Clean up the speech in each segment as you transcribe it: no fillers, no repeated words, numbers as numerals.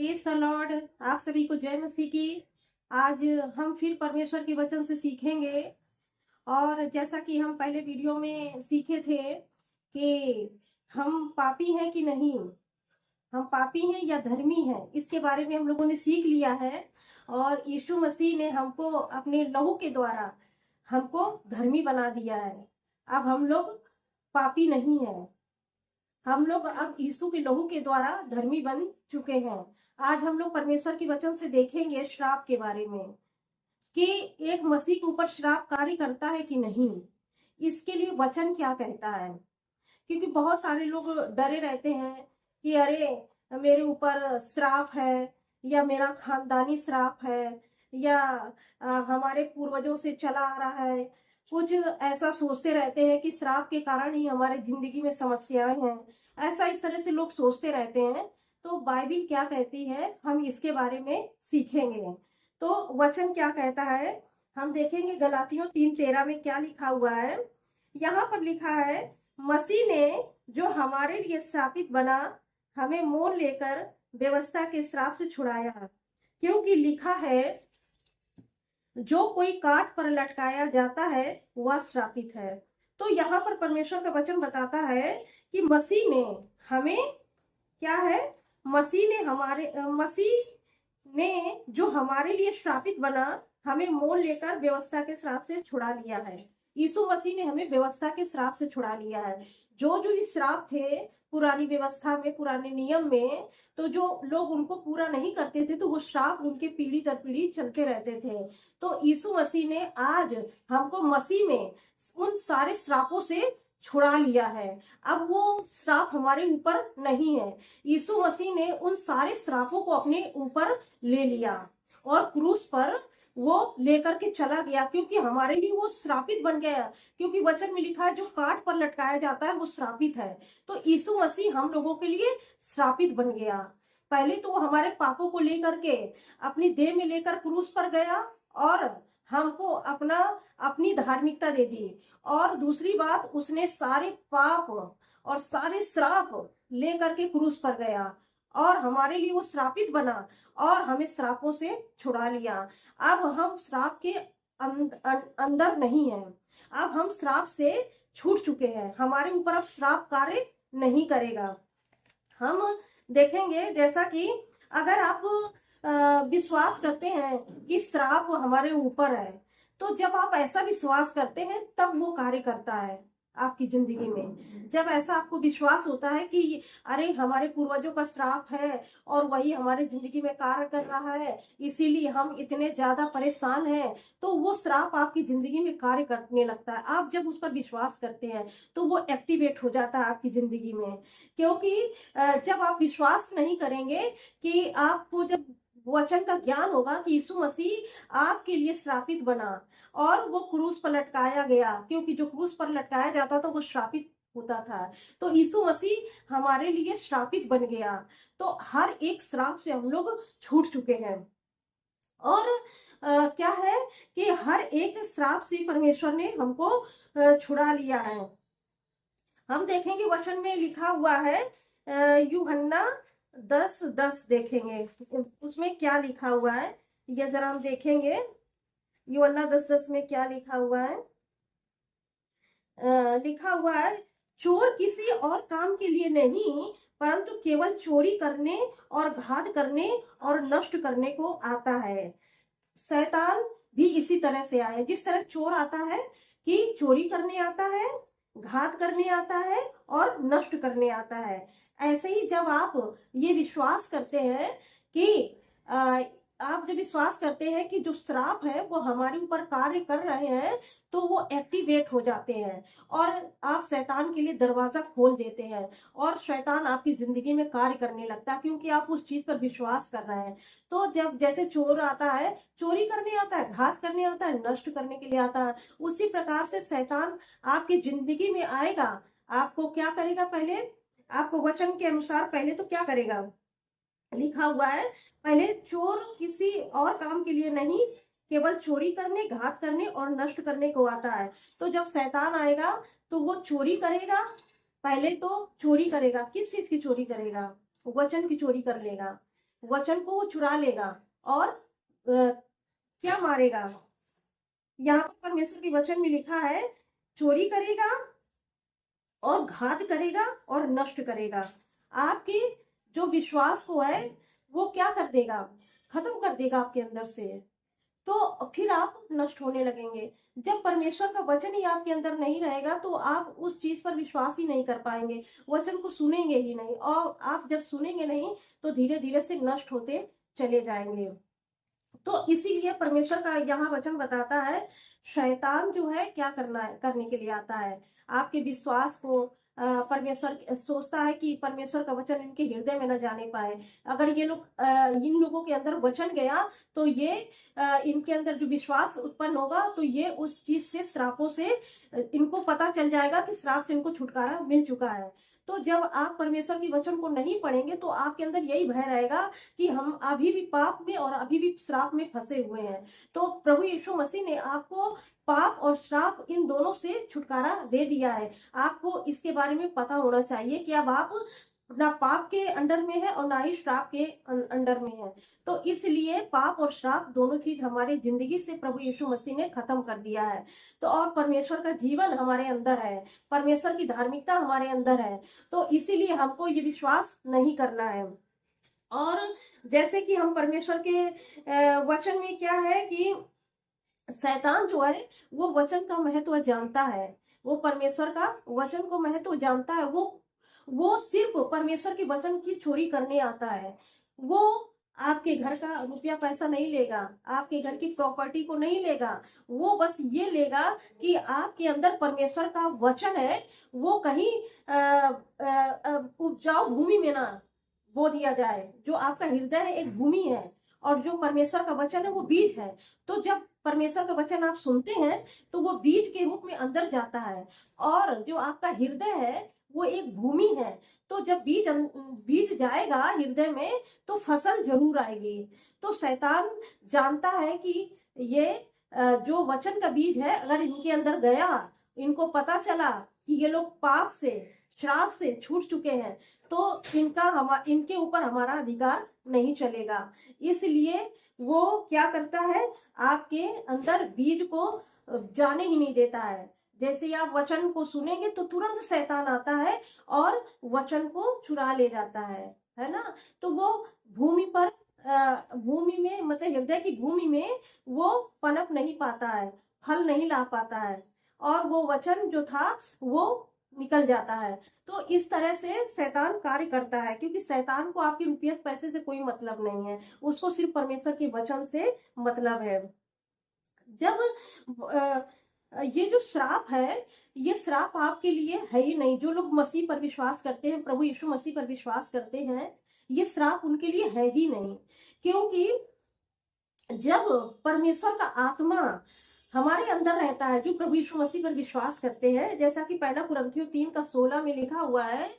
Praise the Lord. आप सभी को जय मसीह की। आज हम फिर परमेश्वर के वचन से सीखेंगे। और जैसा कि हम पहले वीडियो में सीखे थे कि हम पापी हैं कि नहीं, हम पापी हैं या धर्मी हैं, इसके बारे में हम लोगों ने सीख लिया है। और यीशु मसीह ने हमको अपने लहू के द्वारा हमको धर्मी बना दिया है। अब हम लोग पापी नहीं हैं, हम लोग अब यीशु के लहू के द्वारा धर्मी बन चुके हैं। आज हम लोग परमेश्वर के वचन से देखेंगे श्राप के बारे में कि एक मसीह के ऊपर श्राप कार्य करता है कि नहीं, इसके लिए वचन क्या कहता है। क्योंकि बहुत सारे लोग डरे रहते हैं कि अरे मेरे ऊपर श्राप है, या मेरा खानदानी श्राप है, या हमारे पूर्वजों से चला आ रहा है। कुछ ऐसा सोचते रहते हैं कि श्राप के कारण ही हमारे जिंदगी में समस्याएं हैं। ऐसा इस तरह से लोग सोचते रहते हैं। तो बाइबिल क्या कहती है, हम इसके बारे में सीखेंगे। तो वचन क्या कहता है हम देखेंगे। गलातियों 3:13 में क्या लिखा हुआ है। यहाँ पर लिखा है, मसीह ने जो हमारे लिए श्रापित बना, हमें मोल लेकर व्यवस्था के श्राप से छुड़ाया। क्योंकि लिखा है, जो कोई काट पर लटकाया जाता है वह श्रापित है। तो यहाँ पर परमेश्वर का वचन बताता है कि मसीह ने हमें क्या है, मसीह ने जो हमारे लिए श्रापित बना, हमें मोल लेकर व्यवस्था के श्राप से छुड़ा लिया है। यीशु मसीह ने हमें व्यवस्था के श्राप से छुड़ा लिया है। जो जो श्राप थे पुरानी व्यवस्था में, पुराने नियम में, तो जो लोग उनको पूरा नहीं करते थे तो वो श्राप उनके पीढ़ी दर पीढ़ी चलते रहते थे। तो यीशु मसीह ने आज हमको मसीह में उन सारे श्रापों से छुड़ा लिया है। अब वो श्राप हमारे ऊपर नहीं है। यीशु मसीह ने उन सारे श्रापों को अपने ऊपर ले लिया और क्रूस पर वो लेकर के चला गया, क्योंकि हमारे लिए वो श्रापित बन गया। क्योंकि वचन में लिखा है, जो काट पर लटकाया जाता है वो श्रापित है। तो यीशु मसीह हम लोगों के लिए श्रापित बन गया। पहले तो वो हमारे पापों को लेकर के अपनी देह में लेकर क्रूस पर गया और हमको अपनी धार्मिकता दे दी। और दूसरी बात, उसने सारे पाप और सारे श्राप लेकर के क्रूस पर गया और हमारे लिए वो श्रापित बना और हमें श्रापों से छुड़ा लिया। अब हम श्राप के अंदर नहीं हैं, अब हम श्राप से छूट चुके हैं। हमारे ऊपर अब श्राप कार्य नहीं करेगा। हम देखेंगे जैसा कि अगर आप विश्वास करते हैं कि श्राप हमारे ऊपर है, तो जब आप ऐसा विश्वास करते हैं तब वो कार्य करता है आपकी जिंदगी में। जब ऐसा आपको विश्वास होता है कि अरे हमारे पूर्वजों का श्राप है और वही हमारे जिंदगी में कार्य कर रहा है, इसीलिए हम इतने ज्यादा परेशान हैं, तो वो श्राप आपकी जिंदगी में कार्य करने लगता है। आप जब उस पर विश्वास करते हैं तो वो एक्टिवेट हो जाता है आपकी जिंदगी में। क्योंकि जब आप विश्वास नहीं करेंगे, कि आपको जब वचन का ज्ञान होगा कि यीशु मसीह आपके लिए श्रापित बना और वो क्रूस पर लटकाया गया, क्योंकि जो क्रूस पर लटकाया जाता था वो श्रापित होता था, तो यीशु मसीह हमारे लिए श्रापित बन गया। तो हर एक श्राप से हम लोग छूट चुके हैं। और क्या है कि हर एक श्राप से परमेश्वर ने हमको छुड़ा लिया है। हम देखेंगे वचन में लिखा हुआ है, यूहन्ना 10:10 देखेंगे, उसमें क्या लिखा हुआ है ये जरा हम देखेंगे। यूहन्ना 10:10 में क्या लिखा हुआ है। लिखा हुआ है, चोर किसी और काम के लिए नहीं, परंतु केवल चोरी करने और घात करने और नष्ट करने को आता है। शैतान भी इसी तरह से आया। जिस तरह चोर आता है कि चोरी करने आता है, घात करने आता है और नष्ट करने आता है, ऐसे ही जब आप ये विश्वास करते हैं कि आप जब विश्वास करते हैं कि जो श्राप है वो हमारे ऊपर कार्य कर रहे हैं, तो वो एक्टिवेट हो जाते हैं और आप शैतान के लिए दरवाजा खोल देते हैं और शैतान आपकी जिंदगी में कार्य करने लगता है, क्योंकि आप उस चीज पर विश्वास कर रहे हैं। तो जब जैसे चोर आता है, चोरी करने आता है, घात करने आता है, नष्ट करने के लिए आता है, उसी प्रकार से शैतान आपकी जिंदगी में आएगा। आपको क्या करेगा, पहले आपको वचन के अनुसार पहले तो क्या करेगा, लिखा हुआ है, पहले चोर किसी और काम के लिए नहीं, केवल चोरी करने, घात करने और नष्ट करने को आता है। तो जब शैतान आएगा तो वो चोरी करेगा। पहले तो चोरी करेगा, किस चीज की चोरी करेगा, वचन की चोरी कर लेगा। वचन को वो चुरा लेगा और क्या मारेगा। यहाँ पर परमेश्वर के वचन में लिखा है, चोरी करेगा और घात करेगा और नष्ट करेगा। आपके जो विश्वास को है वो क्या कर देगा, खत्म कर देगा आपके अंदर से। तो फिर आप नष्ट होने लगेंगे। जब परमेश्वर का वचन ही आपके अंदर नहीं रहेगा तो आप उस चीज पर विश्वास ही नहीं कर पाएंगे, वचन को सुनेंगे ही नहीं, और आप जब सुनेंगे नहीं तो धीरे धीरे से नष्ट होते चले जाएंगे। तो इसीलिए परमेश्वर का यहाँ वचन बताता है, शैतान जो है क्या करना है, करने के लिए आता है आपके विश्वास को। परमेश्वर सोचता है कि परमेश्वर का वचन इनके हृदय में न जाने पाए। अगर ये लोग इन लोगों के अंदर वचन गया तो ये इनके अंदर जो विश्वास उत्पन्न होगा तो ये उस चीज से, श्रापों से, इनको पता चल जाएगा कि श्राप से इनको छुटकारा मिल चुका है। तो जब आप परमेश्वर की वचन को नहीं पढ़ेंगे तो आपके अंदर यही भय रहेगा कि हम अभी भी पाप में और अभी भी श्राप में फंसे हुए हैं। तो प्रभु यीशु मसीह ने आपको पाप और श्राप इन दोनों से छुटकारा दे दिया है। आपको इसके बारे में पता होना चाहिए कि अब आप ना पाप के अंडर में है और ना ही श्राप के अंडर में है। तो इसलिए पाप और श्राप दोनों चीज हमारी जिंदगी से प्रभु यीशु मसीह ने खत्म कर दिया है। तो और परमेश्वर का जीवन हमारे अंदर है, परमेश्वर की धार्मिकता हमारे अंदर है। तो इसीलिए हमको ये विश्वास नहीं करना है। और जैसे कि हम परमेश्वर के वचन में क्या है कि शैतान जो है वो वचन का महत्व जानता है, वो परमेश्वर का वचन को महत्व जानता है। वो सिर्फ परमेश्वर के वचन की चोरी करने आता है। वो आपके घर का रुपया पैसा नहीं लेगा, आपके घर की प्रॉपर्टी को नहीं लेगा। वो बस ये लेगा कि आपके अंदर परमेश्वर का वचन है वो कहीं उपजाऊ भूमि में ना बो दिया जाए। जो आपका हृदय है एक भूमि है और जो परमेश्वर का वचन है वो बीज है। तो जब परमेश्वर का वचन आप सुनते हैं तो वो बीज के रूप में अंदर जाता है, और जो आपका हृदय है वो एक भूमि है। तो जब बीज जाएगा हृदय में तो फसल जरूर आएगी। तो शैतान जानता है कि ये जो वचन का बीज है अगर इनके अंदर गया, इनको पता चला कि ये लोग पाप से, श्राप से छूट चुके हैं, तो इनके ऊपर हमारा अधिकार नहीं चलेगा। इसलिए वो क्या करता है, आपके अंदर बीज को जाने ही नहीं देता है। जैसे ही आप वचन को सुनेंगे तो तुरंत शैतान आता है और वचन को चुरा ले जाता है ना। तो वो भूमि पर, भूमि में, मतलब हृदय की भूमि में वो पनप नहीं पाता है, फल नहीं ला पाता है, और वो वचन जो था वो निकल जाता है। तो इस तरह से शैतान कार्य करता है, क्योंकि शैतान को आपके रुपये पैसे से कोई मतलब नहीं है, उसको सिर्फ परमेश्वर के वचन से मतलब है। जब ये जो श्राप है, ये श्राप आपके लिए है ही नहीं। जो लोग मसीह पर विश्वास करते हैं, प्रभु यीशु मसीह पर विश्वास करते हैं, ये श्राप उनके लिए है ही नहीं। क्योंकि जब परमेश्वर का आत्मा हमारे अंदर रहता है, जो प्रभु यीशु मसीह पर विश्वास करते हैं, जैसा कि पहला कुरिन्थियों 3:16 में लिखा हुआ है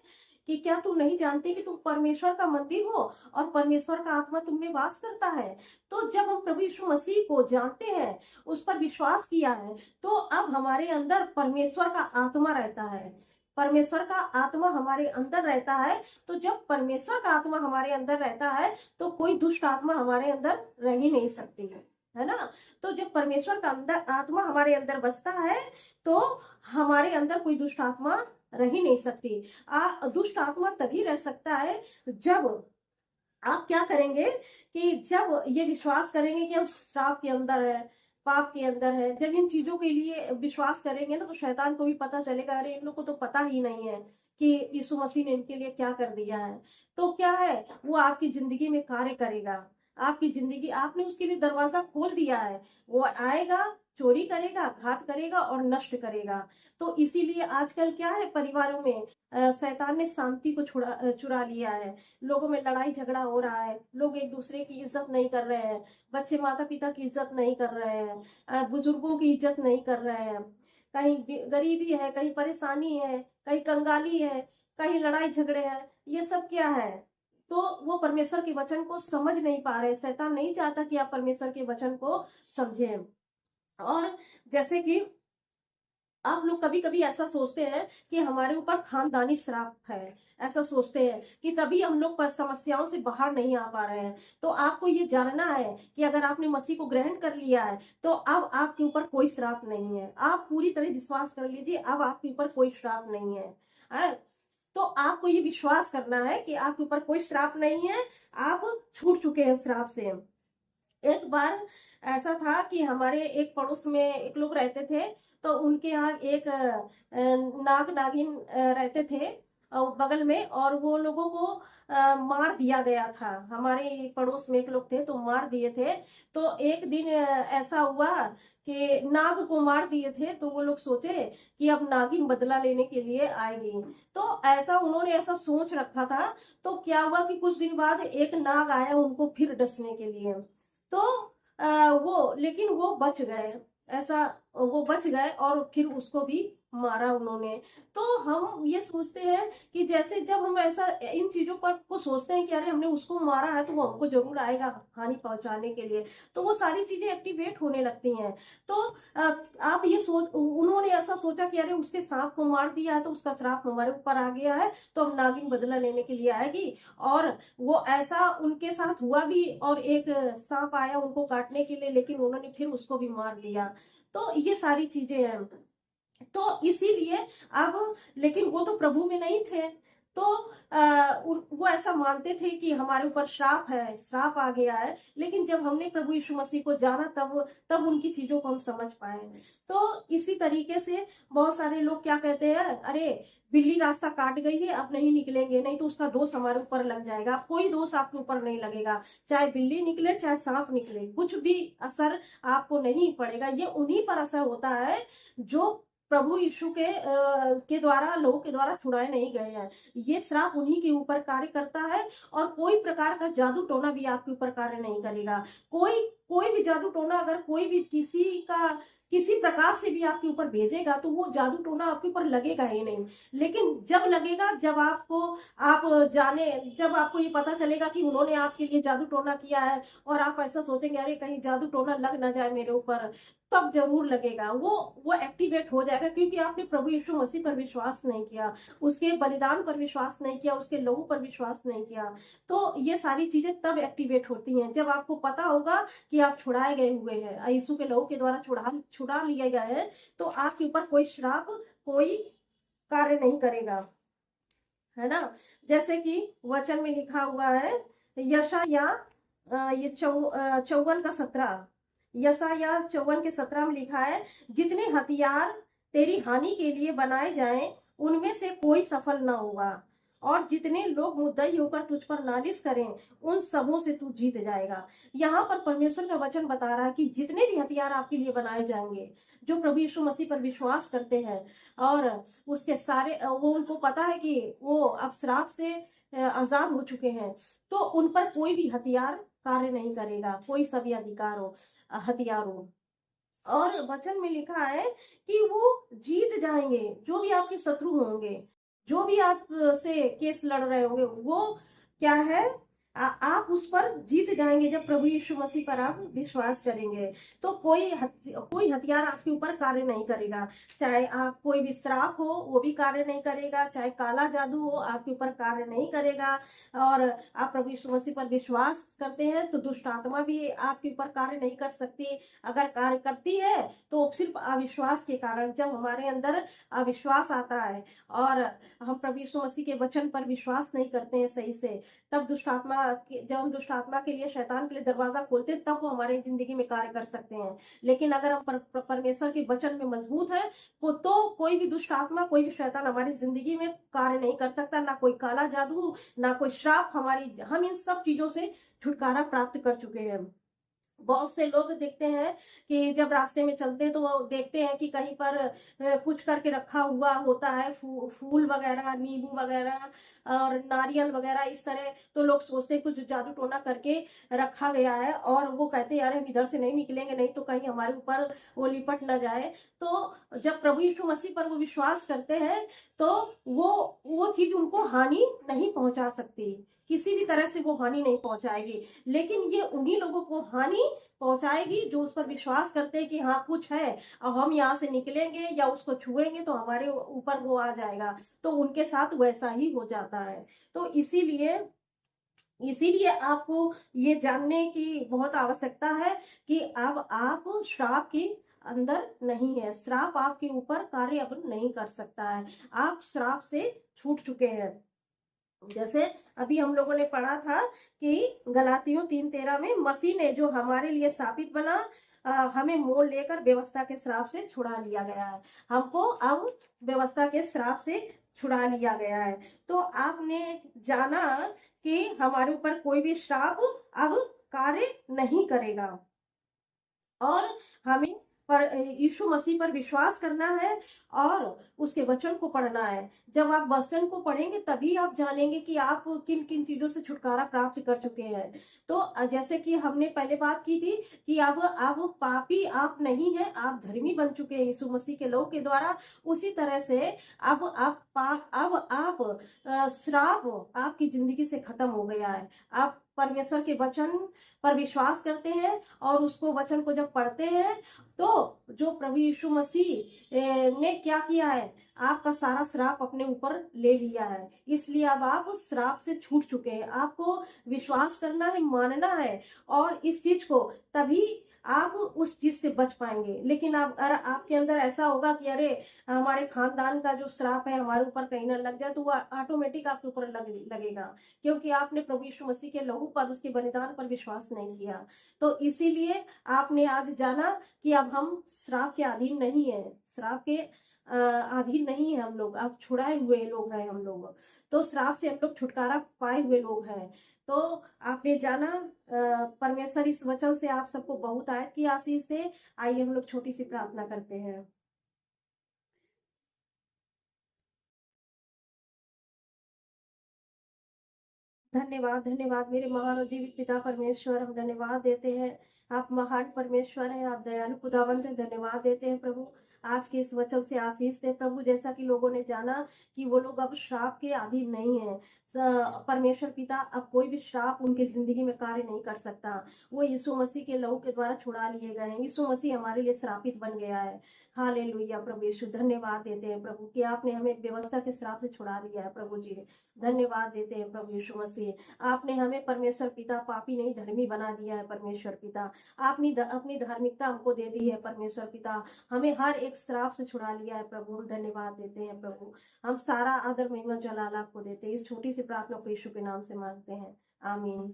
कि क्या तुम नहीं जानते कि तुम परमेश्वर का मंदिर हो और परमेश्वर का आत्मा तुम में वास करता है। तो जब हम प्रभु यीशु मसीह को जानते हैं, उस पर विश्वास किया है, तो अब हमारे अंदर परमेश्वर का आत्मा रहता है, परमेश्वर का आत्मा हमारे अंदर रहता है। तो जब परमेश्वर का आत्मा हमारे अंदर रहता है तो कोई दुष्ट आत्मा हमारे अंदर रह ही नहीं सकती है ना। तो जब परमेश्वर का अंदर आत्मा हमारे अंदर बसता है तो हमारे अंदर कोई दुष्ट आत्मा रह ही नहीं सकती। दुष्ट आत्मा तभी रह सकता है जब आप क्या करेंगे कि जब ये विश्वास करेंगे कि हम श्राप के अंदर है, पाप के अंदर है। जब इन चीजों के लिए विश्वास करेंगे ना तो शैतान को भी पता चलेगा, अरे इन लोग को तो पता ही नहीं है कि यीशु मसीह ने इनके लिए क्या कर दिया है। तो क्या है, वो आपकी जिंदगी में कार्य करेगा। आपकी जिंदगी, आपने उसके लिए दरवाजा खोल दिया है, वो आएगा, चोरी करेगा, घात करेगा और नष्ट करेगा। तो इसीलिए आजकल क्या है, परिवारों में शैतान ने शांति को चुरा लिया है। लोगों में लड़ाई झगड़ा हो रहा है, लोग एक दूसरे की इज्जत नहीं कर रहे हैं, बच्चे माता पिता की इज्जत नहीं कर रहे हैं, बुजुर्गों की इज्जत नहीं कर रहे हैं। कहीं गरीबी है, कहीं परेशानी है, कहीं कंगाली है, कहीं लड़ाई झगड़े हैं। ये सब क्या है, तो वो परमेश्वर के वचन को समझ नहीं पा रहे। शैतान नहीं चाहता कि आप परमेश्वर के वचन को समझें। और जैसे कि आप लोग कभी कभी ऐसा सोचते हैं कि हमारे ऊपर खानदानी श्राप है, ऐसा सोचते हैं कि तभी हम लोग पर समस्याओं से बाहर नहीं आ पा रहे हैं। तो आपको ये जानना है कि अगर आपने मसीह को ग्रहण कर लिया है तो अब आपके ऊपर कोई श्राप नहीं है। आप पूरी तरह विश्वास कर लीजिए, अब आपके ऊपर कोई श्राप नहीं है। हैं? तो आपको ये विश्वास करना है कि आपके ऊपर कोई श्राप नहीं है, आप छूट चुके हैं श्राप से। एक बार ऐसा था कि हमारे एक पड़ोस में एक लोग रहते थे, तो उनके यहाँ एक नाग नागिन रहते थे बगल में, और वो लोगों को मार दिया गया था। हमारे पड़ोस में एक लोग थे तो मार दिए थे। तो एक दिन ऐसा हुआ कि नाग को मार दिए थे, तो वो लोग सोचे कि अब नागिन बदला लेने के लिए आएगी। तो ऐसा उन्होंने ऐसा सोच रखा था। तो क्या हुआ कि कुछ दिन बाद एक नाग आया उनको फिर डसने के लिए। तो वो लेकिन वो बच गए, ऐसा वो बच गए और फिर उसको भी मारा उन्होंने। तो हम ये सोचते हैं कि जैसे जब हम ऐसा इन चीजों पर को सोचते हैं कि अरे हमने उसको मारा है तो वो हमको जरूर आएगा हानि पहुंचाने के लिए, तो वो सारी चीजें एक्टिवेट होने लगती हैं। तो आप ये सोच, उन्होंने ऐसा सोचा कि अरे उसके सांप को मार दिया है तो उसका श्राप हमारे ऊपर आ गया है, तो अब नागिन बदला लेने के लिए आएगी। और वो ऐसा उनके साथ हुआ भी, और एक सांप आया उनको काटने के लिए, लेकिन उन्होंने फिर उसको भी मार दिया। तो ये सारी चीजें हैं। तो इसीलिए अब, लेकिन वो तो प्रभु में नहीं थे। तो वो ऐसा मानते थे कि हमारे ऊपर श्राप है, श्राप आ गया है। लेकिन जब हमने प्रभु यीशु मसीह को जाना तब उनकी चीजों को हम समझ पाए। तो इसी तरीके से बहुत सारे लोग क्या कहते हैं, अरे बिल्ली रास्ता काट गई है अब नहीं निकलेंगे, नहीं तो उसका दोष हमारे ऊपर लग जाएगा। कोई दोष आपके ऊपर नहीं लगेगा, चाहे बिल्ली निकले चाहे सांप निकले, कुछ भी असर आपको नहीं पड़ेगा। ये उन्हीं पर असर होता है जो प्रभु यीशु के द्वारा, लोगों के द्वारा छुड़ाए नहीं गए हैं। ये श्राप उन्हीं के ऊपर कार्य करता है, और कोई प्रकार का जादू टोना भी आपके ऊपर कार्य नहीं करेगा। कोई कोई भी जादू टोना अगर कोई भी किसी प्रकार से भी आपके ऊपर भेजेगा तो वो जादू टोना आपके ऊपर लगेगा ही नहीं। लेकिन जब लगेगा, जब जब आपको ये पता चलेगा कि उन्होंने आपके लिए जादू टोना किया है, और आप ऐसा सोचेंगे अरे कहीं जादू टोना लग ना जाए मेरे ऊपर, तब जरूर लगेगा। वो एक्टिवेट हो जाएगा, क्योंकि आपने प्रभु यीशु मसीह पर विश्वास नहीं किया, उसके बलिदान पर विश्वास नहीं किया, उसके लहू पर विश्वास नहीं किया। तो ये सारी चीजें तब एक्टिवेट होती हैं जब आपको पता होगा कि आप छुड़ाए गए हुए हैं, यीशु के लहू के द्वारा छुड़ा लिए गए हैं। तो आपके ऊपर कोई श्राप, कोई कार्य नहीं करेगा, है ना। जैसे कि वचन में लिखा हुआ है, यशाया ये 54:17, यशाया 54:17 में लिखा है, जितने हथियार तेरी हानि के लिए बनाए जाएं उनमें से कोई सफल ना होगा, और जितने लोग मुद्दई होकर तुझ पर नालिश करें उन सबों से तू जीत जाएगा। यहाँ पर परमेश्वर का वचन बता रहा है कि जितने भी हथियार आपके लिए बनाए जाएंगे, जो प्रभु यीशु मसीह पर विश्वास करते हैं, और उसके सारे वो उनको पता है कि वो अब श्राप से आजाद हो चुके हैं, तो उन पर कोई भी हथियार कार्य नहीं करेगा, कोई सा भी हथियार हो। और वचन में लिखा है कि वो जीत जाएंगे, जो भी आपके शत्रु होंगे, जो भी आप से केस लड़ रहे होंगे, वो क्या है, आप उस पर जीत जाएंगे जब प्रभु यीशु मसीह पर आप विश्वास करेंगे। तो कोई हथियार आपके ऊपर कार्य नहीं करेगा, चाहे आप कोई भी श्राप हो वो भी कार्य नहीं करेगा, चाहे काला जादू हो आपके ऊपर कार्य नहीं करेगा। और आप प्रभु यीशु मसीह पर विश्वास करते हैं तो दुष्ट आत्मा भी आपके ऊपर कार्य नहीं कर सकती। अगर कार्य करती है तो सिर्फ अविश्वास के कारण, जब हमारे अंदर अविश्वास आता है और हम प्रभु यीशु मसीह के वचन पर विश्वास नहीं करते हैं सही से, तब जब हम दुष्ट आत्मा के लिए, शैतान के लिए दरवाजा खोलते हैं, तब वो हमारे जिंदगी में कार्य कर सकते हैं। लेकिन अगर हम परमेश्वर के वचन में मजबूत है तो कोई भी दुष्ट आत्मा, कोई भी शैतान हमारी जिंदगी में कार्य नहीं कर सकता, ना कोई काला जादू, ना कोई श्राप। हम इन सब चीजों से छुटकारा प्राप्त कर चुके हैं। बहुत से लोग देखते हैं कि जब रास्ते में चलते हैं तो वो देखते हैं कि कहीं पर कुछ करके रखा हुआ होता है, फूल वगैरह, नींबू वगैरह और नारियल वगैरह, इस तरह। तो लोग सोचते हैं कुछ जादू टोना करके रखा गया है, और वो कहते हैं यार हम इधर से नहीं निकलेंगे, नहीं तो कहीं हमारे ऊपर वो लिपट न जाए। तो जब प्रभु यीशु मसीह पर वो विश्वास करते हैं तो वो चीज उनको हानि नहीं पहुंचा सकती, किसी भी तरह से वो हानि नहीं पहुंचाएगी, लेकिन ये उन्हीं लोगों को हानि पहुंचाएगी जो उस पर विश्वास करते हैं कि हाँ कुछ है और हम यहाँ से निकलेंगे या उसको छुएंगे तो हमारे ऊपर वो आ जाएगा, तो उनके साथ वैसा ही हो जाता है। तो इसीलिए इसीलिए आपको ये जानने की बहुत आवश्यकता है कि अब आप श्राप के अंदर नहीं है, श्राप आपके ऊपर कार्य अब नहीं कर सकता है, आप श्राप से छूट चुके हैं। जैसे अभी हम लोगों ने पढ़ा था कि गलातियों 3:13 में मसीह ने जो हमारे लिए स्थापित बना हमें मोल लेकर व्यवस्था के श्राप से छुड़ा लिया गया है, हमको अब व्यवस्था के श्राप से छुड़ा लिया गया है। तो आपने जाना कि हमारे ऊपर कोई भी श्राप अब कार्य नहीं करेगा और हमें पर यीशु मसीह पर विश्वास करना है और उसके वचन को पढ़ना है। जब आप वचन को पढ़ेंगे तभी आप जानेंगे कि आप किन किन चीजों से छुटकारा प्राप्त कर चुके हैं। तो जैसे कि हमने पहले बात की थी कि अब पापी आप नहीं है, आप धर्मी बन चुके हैं यीशु मसीह के लहू के द्वारा। उसी तरह से अब आप श्राप आपकी जिंदगी से खत्म हो गया है। आप परमेश्वर के वचन पर विश्वास करते हैं और उसको वचन को जब पढ़ते हैं तो जो प्रभु यीशु मसीह ने क्या किया है, आपका सारा श्राप अपने ऊपर ले लिया है, इसलिए अब आप श्राप से छूट चुके हैं। आपको विश्वास करना है, मानना है और इस चीज को, तभी आप उस चीज से बच पाएंगे। लेकिन आप अगर आपके अंदर ऐसा होगा कि अरे हमारे खानदान का जो श्राप है हमारे ऊपर कहीं ना लग जाए, तो वो ऑटोमेटिक आपके ऊपर लगेगा, क्योंकि आपने प्रभु यीशु मसीह के लहू पर, उसके बलिदान पर विश्वास नहीं किया। तो इसीलिए आपने आज जाना कि अब हम श्राप के अधीन नहीं है, श्राप के अधीन नहीं है हम लोग, अब छुड़ाए हुए लोग हैं हम लोग। तो श्राप से हम लोग छुटकारा पाए हुए लोग हैं। तो आपने जाना परमेश्वर इस वचन से आप सबको बहुत आयत की आशीष दे। आइए हम लोग छोटी सी प्रार्थना करते हैं। धन्यवाद, धन्यवाद मेरे महान और जीवित पिता परमेश्वर, हम धन्यवाद देते हैं। आप महान परमेश्वर हैं, आप दयालु खुदावंत हैं। धन्यवाद देते हैं प्रभु, आज के इस वचन से आशीष दे प्रभु। जैसा कि लोगों ने जाना कि वो लोग अब श्राप के अधीन नहीं है, परमेश्वर पिता अब कोई भी श्राप उनकी जिंदगी में कार्य नहीं कर सकता। वो यीशु मसीह के लहू के द्वारा छुड़ा लिए गए हैं। यीशु मसीह हमारे लिए श्रापित बन गया है। हालेलुया प्रभु यीशु, धन्यवाद देते हैं प्रभु कि आपने हमें व्यवस्था के श्राप से छुड़ा लिया है प्रभु जी। धन्यवाद देते हैं प्रभु यीशु मसीह, आपने हमें परमेश्वर पिता पापी नहीं धर्मी बना दिया है परमेश्वर पिता। आपने अपनी धार्मिकता हमको दे दी है परमेश्वर पिता, हमें हर एक श्राप से छुड़ा लिया है प्रभु। हम धन्यवाद देते हैं प्रभु, हम सारा आदर महिमा जलाल आपको देते हैं। इस छोटी सी प्रार्थना को यीशु के नाम से मांगते हैं, आमीन।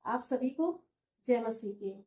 आप सभी को जय मसीह की।